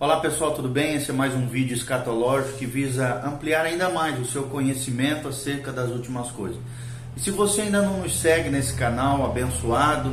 Olá pessoal, tudo bem? Esse é mais um vídeo escatológico que visa ampliar ainda mais o seu conhecimento acerca das últimas coisas. E se você ainda não nos segue nesse canal abençoado,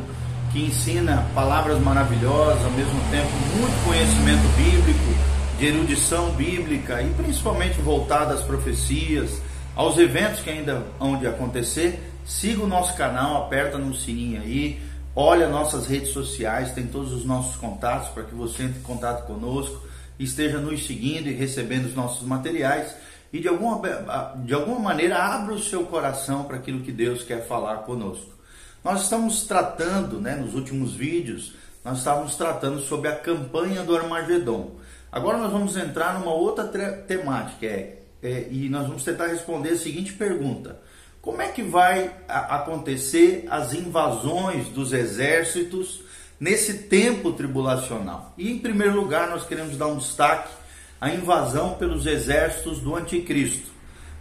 que ensina palavras maravilhosas, ao mesmo tempo muito conhecimento bíblico, de erudição bíblica e principalmente voltado às profecias, aos eventos que ainda hão de acontecer, siga o nosso canal, aperta no sininho aí, olha nossas redes sociais, tem todos os nossos contatos para que você entre em contato conosco, esteja nos seguindo e recebendo os nossos materiais e de alguma maneira abra o seu coração para aquilo que Deus quer falar conosco. Nós estamos tratando, nos últimos vídeos, nós estávamos tratando sobre a campanha do Armagedon. Agora nós vamos entrar numa outra temática e nós vamos tentar responder a seguinte pergunta: como é que vai acontecer as invasões dos exércitos nesse tempo tribulacional? E em primeiro lugar nós queremos dar um destaque à invasão pelos exércitos do anticristo.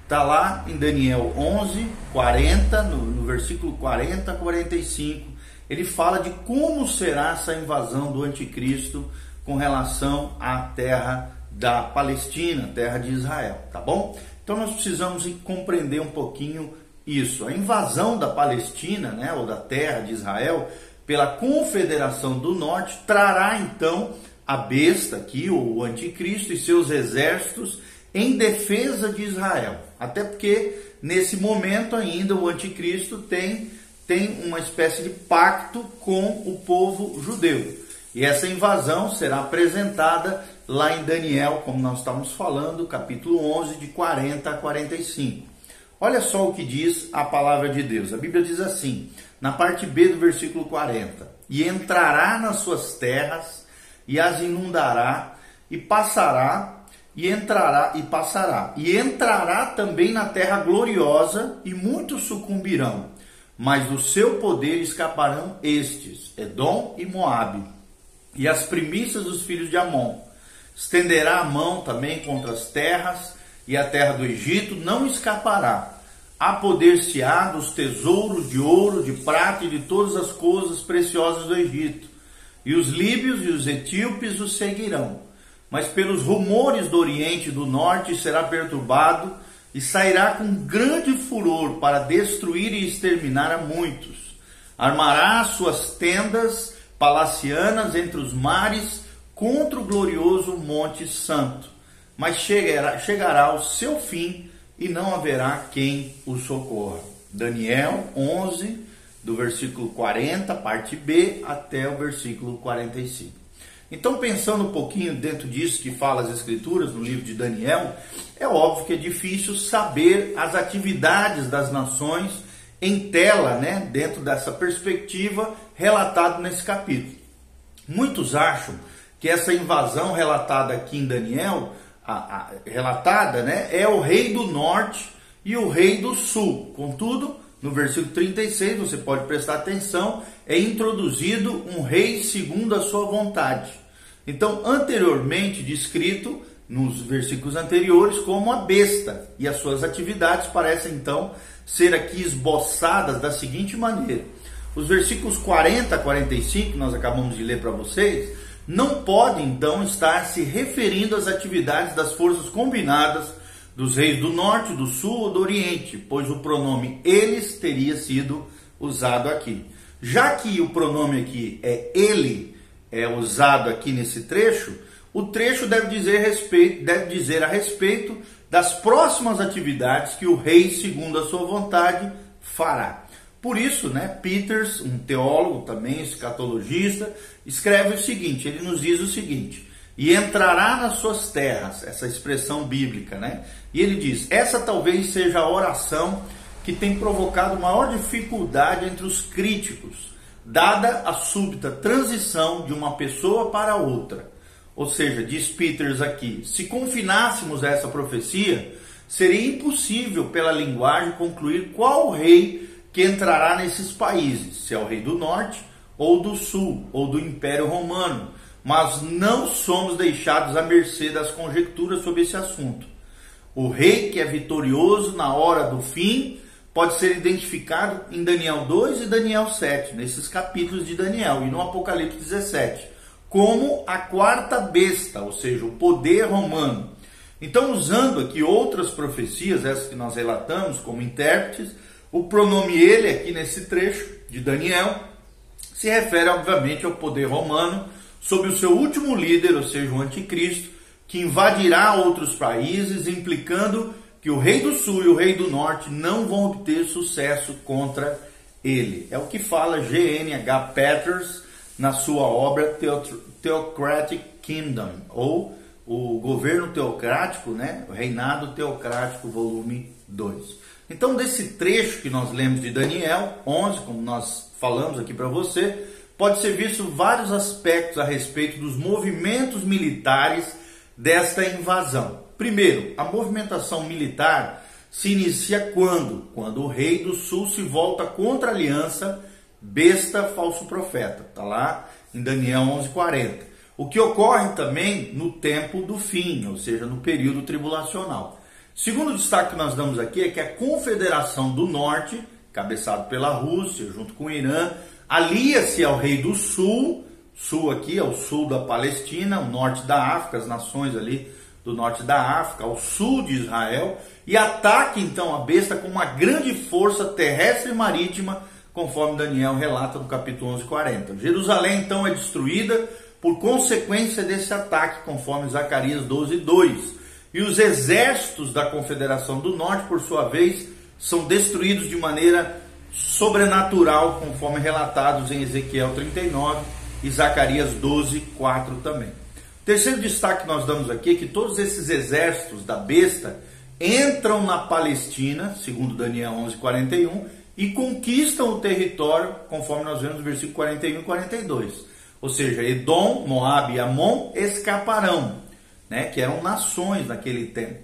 Está lá em Daniel 11, 40, no versículo 40 a 45, ele fala de como será essa invasão do anticristo com relação à terra da Palestina, terra de Israel, tá bom? Então nós precisamos compreender um pouquinho isso. A invasão da Palestina, ou da terra de Israel, pela Confederação do Norte, trará então a besta aqui, o anticristo e seus exércitos em defesa de Israel. Até porque nesse momento ainda o anticristo tem uma espécie de pacto com o povo judeu. E essa invasão será apresentada lá em Daniel, como nós estamos falando, capítulo 11, de 40 a 45. Olha só o que diz a palavra de Deus. A Bíblia diz assim, na parte B do versículo 40: E entrará nas suas terras, e as inundará, e passará, e entrará, e passará. E entrará também na terra gloriosa, e muitos sucumbirão. Mas do seu poder escaparão estes, Edom e Moabe, e as primícias dos filhos de Amon. Estenderá a mão também contra as terras, e a terra do Egito não escapará. Apoder-se-á dos tesouros de ouro, de prata e de todas as coisas preciosas do Egito. E os líbios e os etíopes o seguirão. Mas pelos rumores do Oriente e do Norte será perturbado, e sairá com grande furor para destruir e exterminar a muitos. Armará suas tendas palacianas entre os mares contra o glorioso Monte Santo. Mas chegará ao seu fim e não haverá quem o socorra. Daniel 11, do versículo 40, parte B, até o versículo 45. Então, pensando um pouquinho dentro disso que fala as Escrituras no livro de Daniel, é óbvio que é difícil saber as atividades das nações em tela, dentro dessa perspectiva relatada nesse capítulo. Muitos acham que essa invasão relatada aqui em Daniel, é o rei do norte e o rei do sul. Contudo, no versículo 36, você pode prestar atenção, é introduzido um rei segundo a sua vontade. Então, anteriormente descrito, nos versículos anteriores, como a besta. E as suas atividades parecem, então, ser aqui esboçadas da seguinte maneira. Os versículos 40 a 45, que nós acabamos de ler para vocês, não podem, então, estar se referindo às atividades das forças combinadas dos reis do norte, do sul ou do oriente, pois o pronome eles teria sido usado aqui. Já que o pronome aqui é ele, é usado aqui nesse trecho, o trecho deve dizer a respeito das próximas atividades que o rei, segundo a sua vontade, fará. Por isso, Peters, um teólogo também, escatologista, escreve o seguinte, ele nos diz o seguinte: e entrará nas suas terras, essa expressão bíblica, E ele diz, essa talvez seja a oração que tem provocado maior dificuldade entre os críticos, dada a súbita transição de uma pessoa para outra. Ou seja, diz Peters aqui, se confinássemos a essa profecia, seria impossível pela linguagem concluir qual rei que entrará nesses países, se é o rei do norte, ou do sul, ou do Império Romano, mas não somos deixados à mercê das conjecturas sobre esse assunto. O rei que é vitorioso na hora do fim pode ser identificado em Daniel 2 e Daniel 7, nesses capítulos de Daniel, e no Apocalipse 17, como a quarta besta, ou seja, o poder romano. Então, usando aqui outras profecias, essas que nós relatamos como intérpretes, o pronome ele aqui nesse trecho de Daniel se refere obviamente ao poder romano sob o seu último líder, ou seja, o anticristo, que invadirá outros países, implicando que o rei do sul e o rei do norte não vão obter sucesso contra ele. É o que fala G.N.H. Peters na sua obra Theocratic Kingdom, ou o governo teocrático, né? O reinado teocrático, volume 2. Então, desse trecho que nós lemos de Daniel 11, como nós falamos aqui para você, pode ser visto vários aspectos a respeito dos movimentos militares desta invasão. Primeiro, a movimentação militar se inicia quando? Quando o rei do sul se volta contra a aliança besta falso profeta. Está lá em Daniel 11:40. O que ocorre também no tempo do fim, ou seja, no período tribulacional. Segundo destaque que nós damos aqui é que a Confederação do Norte, cabeçado pela Rússia, junto com o Irã, alia-se ao rei do sul, sul aqui é o sul da Palestina, o norte da África, as nações ali do norte da África, ao sul de Israel, e ataque então a besta com uma grande força terrestre e marítima, conforme Daniel relata no capítulo 11:40. Jerusalém então é destruída por consequência desse ataque, conforme Zacarias 12:2. E os exércitos da Confederação do Norte, por sua vez, são destruídos de maneira sobrenatural, conforme relatados em Ezequiel 39 e Zacarias 12:4 também. O terceiro destaque que nós damos aqui é que todos esses exércitos da besta entram na Palestina, segundo Daniel 11:41, e conquistam o território, conforme nós vemos no versículo 41 e 42. Ou seja, Edom, Moabe e Amon escaparão, né, que eram nações naquele tempo.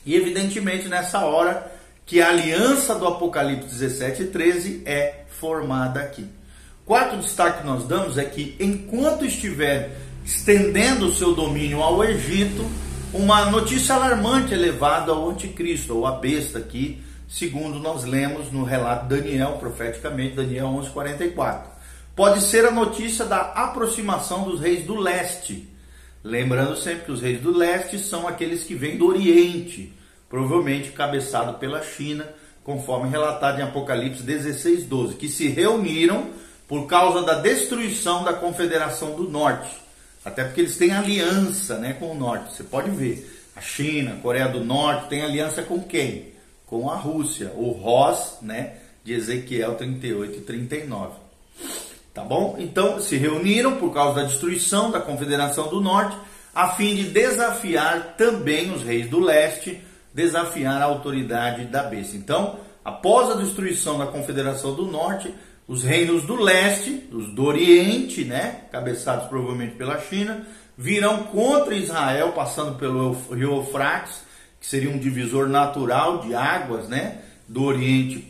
E evidentemente nessa hora que a aliança do Apocalipse 17:13 é formada aqui. Quarto destaque que nós damos é que enquanto estiver estendendo o seu domínio ao Egito, uma notícia alarmante é levada ao anticristo, ou à besta aqui, segundo nós lemos no relato de Daniel, profeticamente, Daniel 11:44. Pode ser a notícia da aproximação dos reis do leste. Lembrando sempre que os reis do leste são aqueles que vêm do Oriente, provavelmente cabeçado pela China, conforme relatado em Apocalipse 16:12, que se reuniram por causa da destruição da Confederação do Norte. Até porque eles têm aliança, né, com o Norte. Você pode ver, a China, a Coreia do Norte tem aliança com quem? Com a Rússia, o Ros, né, de Ezequiel 38 e 39. Tá bom? Então, se reuniram por causa da destruição da Confederação do Norte, a fim de desafiar também os reis do leste, desafiar a autoridade da besta. Então, após a destruição da Confederação do Norte, os reinos do leste, os do Oriente, né, cabeçados provavelmente pela China, virão contra Israel, passando pelo rio Eufrates, que seria um divisor natural de águas, né, do Oriente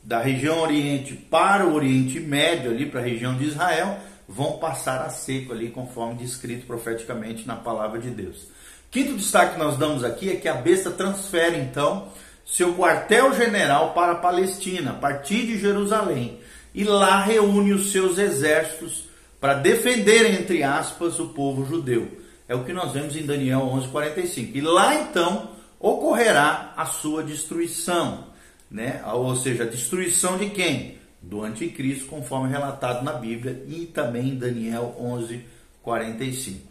da região Oriente para o Oriente Médio, ali para a região de Israel, vão passar a seco ali, conforme descrito profeticamente na palavra de Deus. Quinto destaque que nós damos aqui é que a besta transfere então seu quartel-general para a Palestina, a partir de Jerusalém, e lá reúne os seus exércitos para defender, entre aspas, o povo judeu. É o que nós vemos em Daniel 11:45. E lá então ocorrerá a sua destruição, né? Ou seja, a destruição de quem? Do anticristo, conforme relatado na Bíblia e também em Daniel 11:45.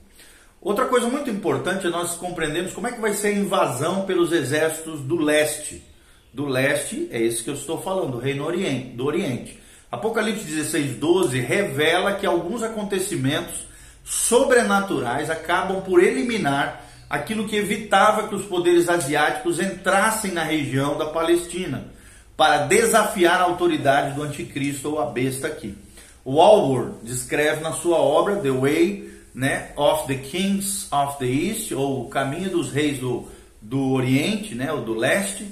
Outra coisa muito importante é nós compreendermos como é que vai ser a invasão pelos exércitos do leste. Do leste é esse que eu estou falando, do reino do Oriente. Apocalipse 16:12 revela que alguns acontecimentos sobrenaturais acabam por eliminar aquilo que evitava que os poderes asiáticos entrassem na região da Palestina, para desafiar a autoridade do anticristo ou a besta aqui. O Walworth descreve na sua obra The Way, né, of the Kings of the East, ou o caminho dos reis do Oriente, né, ou do leste.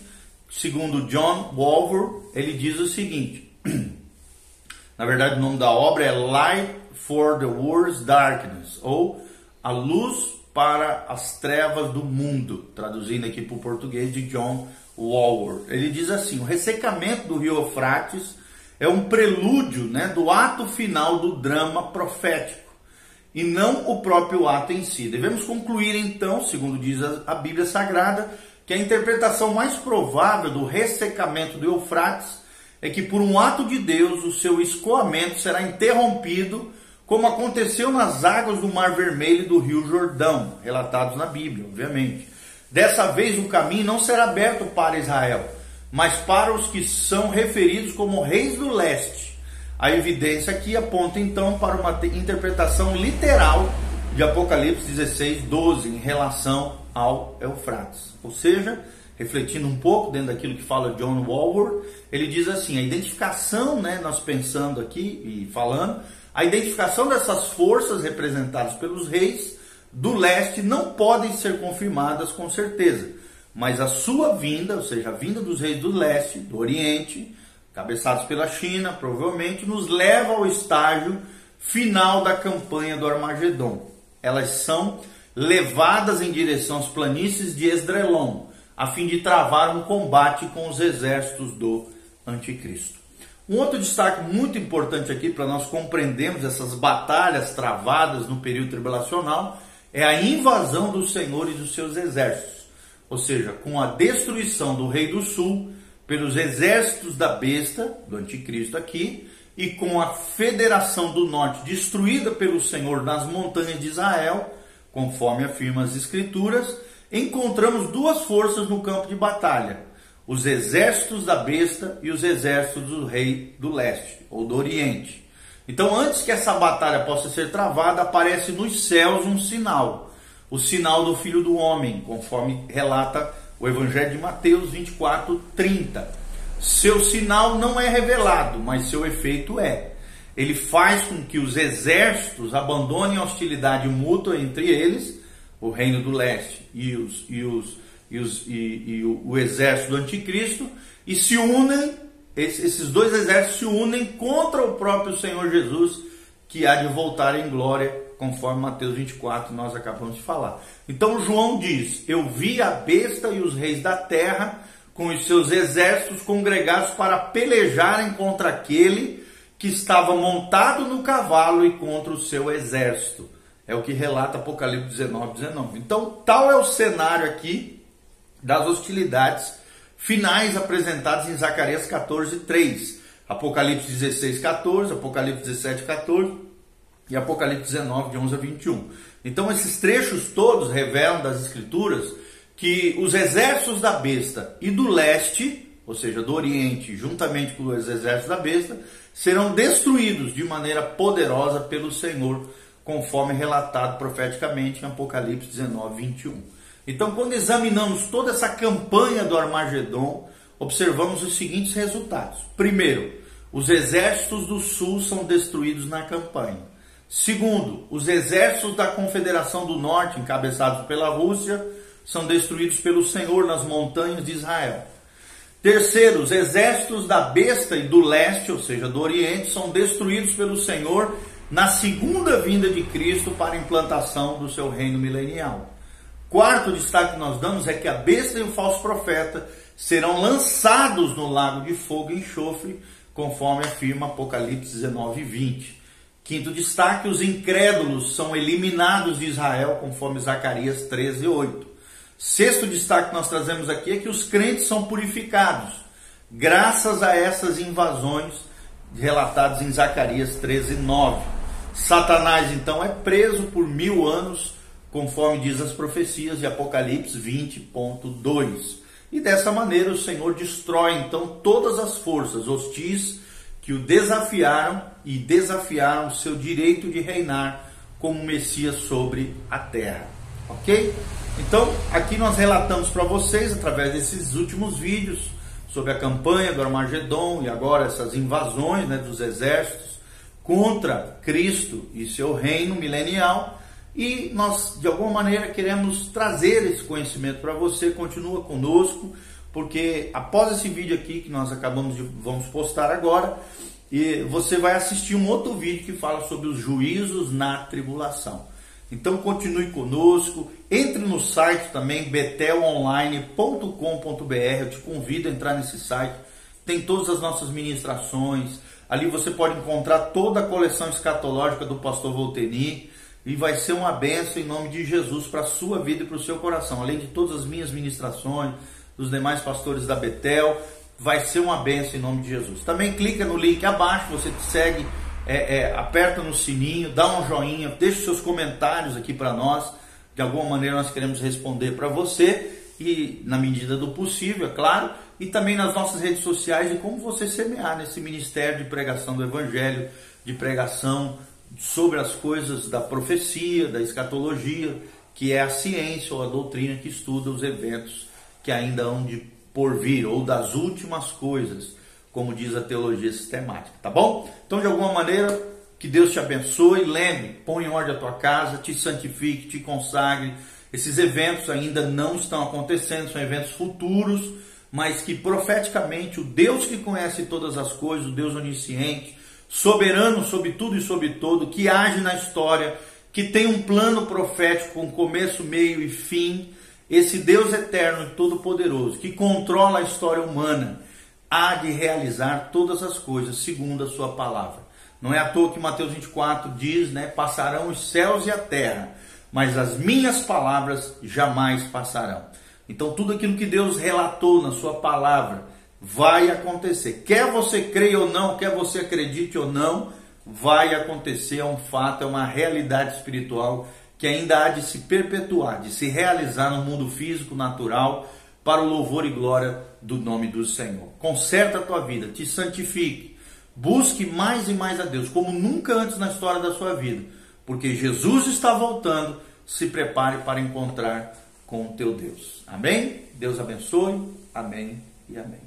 Segundo John Walworth, ele diz o seguinte, na verdade o nome da obra é Light for the World's Darkness, ou A Luz para as Trevas do Mundo, traduzindo aqui para o português de John Walworth. Ele diz assim: o ressecamento do rio Eufrates é um prelúdio, né, do ato final do drama profético. e não o próprio ato em si. Devemos concluir então, segundo diz a Bíblia Sagrada, que a interpretação mais provável do ressecamento do Eufrates é que por um ato de Deus o seu escoamento será interrompido, como aconteceu nas águas do Mar Vermelho e do Rio Jordão, relatados na Bíblia, obviamente. Dessa vez o caminho não será aberto para Israel, mas para os que são referidos como reis do leste. A evidência aqui aponta então para uma interpretação literal de Apocalipse 16:12 em relação ao Eufrates. Ou seja, refletindo um pouco dentro daquilo que fala John Walworth, ele diz assim, a identificação, nós pensando aqui e falando, a identificação dessas forças representadas pelos reis do leste não podem ser confirmadas com certeza, mas a sua vinda, ou seja, a vinda dos reis do leste, do oriente, cabeçados pela China, provavelmente, nos leva ao estágio final da campanha do Armagedon. Elas são levadas em direção às planícies de Esdrelon, a fim de travar um combate com os exércitos do Anticristo. Um outro destaque muito importante aqui para nós compreendermos essas batalhas travadas no período tribulacional é a invasão do Senhor e dos seus exércitos. Ou seja, com a destruição do rei do sul pelos exércitos da besta, do anticristo aqui, e com a federação do norte destruída pelo Senhor nas montanhas de Israel, conforme afirma as escrituras, encontramos duas forças no campo de batalha, os exércitos da besta e os exércitos do rei do leste, ou do oriente. Então, antes que essa batalha possa ser travada, aparece nos céus um sinal, o sinal do Filho do Homem, conforme relata o Evangelho de Mateus 24:30. Seu sinal não é revelado, mas seu efeito é. Ele faz com que os exércitos abandonem a hostilidade mútua entre eles, o reino do leste e o exército do anticristo, e se unem, esses dois exércitos se unem contra o próprio Senhor Jesus, que há de voltar em glória, conforme Mateus 24 nós acabamos de falar. Então João diz, eu vi a besta e os reis da terra com os seus exércitos congregados para pelejarem contra aquele que estava montado no cavalo e contra o seu exército. É o que relata Apocalipse 19:19. Então tal é o cenário aqui das hostilidades finais apresentadas em Zacarias 14:3, Apocalipse 16:14, Apocalipse 17:14 e Apocalipse 19, de 11 a 21. Então esses trechos todos revelam das escrituras que os exércitos da besta e do leste, ou seja, do oriente, juntamente com os exércitos da besta, serão destruídos de maneira poderosa pelo Senhor, conforme relatado profeticamente em Apocalipse 19:21. Então, quando examinamos toda essa campanha do Armagedon, observamos os seguintes resultados. Primeiro, os exércitos do sul são destruídos na campanha. Segundo, os exércitos da Confederação do Norte, encabeçados pela Rússia, são destruídos pelo Senhor nas montanhas de Israel. Terceiro, os exércitos da besta e do leste, ou seja, do oriente, são destruídos pelo Senhor na segunda vinda de Cristo para a implantação do seu reino milenial. Quarto destaque que nós damos é que a besta e o falso profeta serão lançados no lago de fogo e enxofre, conforme afirma Apocalipse 19:20. Quinto destaque, os incrédulos são eliminados de Israel, conforme Zacarias 13:8. Sexto destaque que nós trazemos aqui é que os crentes são purificados, graças a essas invasões relatadas em Zacarias 13:9. Satanás, então, é preso por 1000 anos, conforme diz as profecias de Apocalipse 20:2. E dessa maneira o Senhor destrói, então, todas as forças hostis que o desafiaram e desafiaram o seu direito de reinar como Messias sobre a terra. Ok? Então, aqui nós relatamos para vocês, através desses últimos vídeos, sobre a campanha do Armagedon e agora essas invasões dos exércitos contra Cristo e seu reino milenial. E nós, de alguma maneira, queremos trazer esse conhecimento para você. Continua conosco, porque após esse vídeo aqui que nós vamos postar agora, e você vai assistir um outro vídeo que fala sobre os juízos na tribulação. Então continue conosco, entre no site também, betelonline.com.br, eu te convido a entrar nesse site, tem todas as nossas ministrações, ali você pode encontrar toda a coleção escatológica do pastor Volteni, e vai ser uma bênção em nome de Jesus para a sua vida e para o seu coração. Além de todas as minhas ministrações, dos demais pastores da Betel, vai ser uma bênção em nome de Jesus. Também clica no link abaixo, você segue, aperta no sininho, dá um joinha, deixa seus comentários aqui para nós. De alguma maneira nós queremos responder para você, e na medida do possível, é claro, e também nas nossas redes sociais, de como você semear nesse ministério de pregação do Evangelho, de pregação sobre as coisas da profecia, da escatologia, que é a ciência ou a doutrina que estuda os eventos que ainda hão de por vir, ou das últimas coisas, como diz a teologia sistemática, tá bom? Então, de alguma maneira, que Deus te abençoe. Lembre, põe em ordem a tua casa, te santifique, te consagre. Esses eventos ainda não estão acontecendo, são eventos futuros, mas que profeticamente o Deus que conhece todas as coisas, o Deus onisciente, soberano sobre tudo e sobre todo, que age na história, que tem um plano profético com começo, meio e fim, esse Deus eterno e todo-poderoso, que controla a história humana, há de realizar todas as coisas segundo a sua palavra. Não é à toa que Mateus 24 diz, passarão os céus e a terra, mas as minhas palavras jamais passarão. Então tudo aquilo que Deus relatou na sua palavra vai acontecer. Quer você creia ou não, quer você acredite ou não, vai acontecer. É um fato, é uma realidade espiritual que ainda há de se perpetuar, de se realizar no mundo físico, natural, para o louvor e glória do nome do Senhor. Conserta a tua vida, te santifique, busque mais e mais a Deus, como nunca antes na história da sua vida, porque Jesus está voltando. Se prepare para encontrar com o teu Deus. Amém? Deus abençoe. Amém e amém.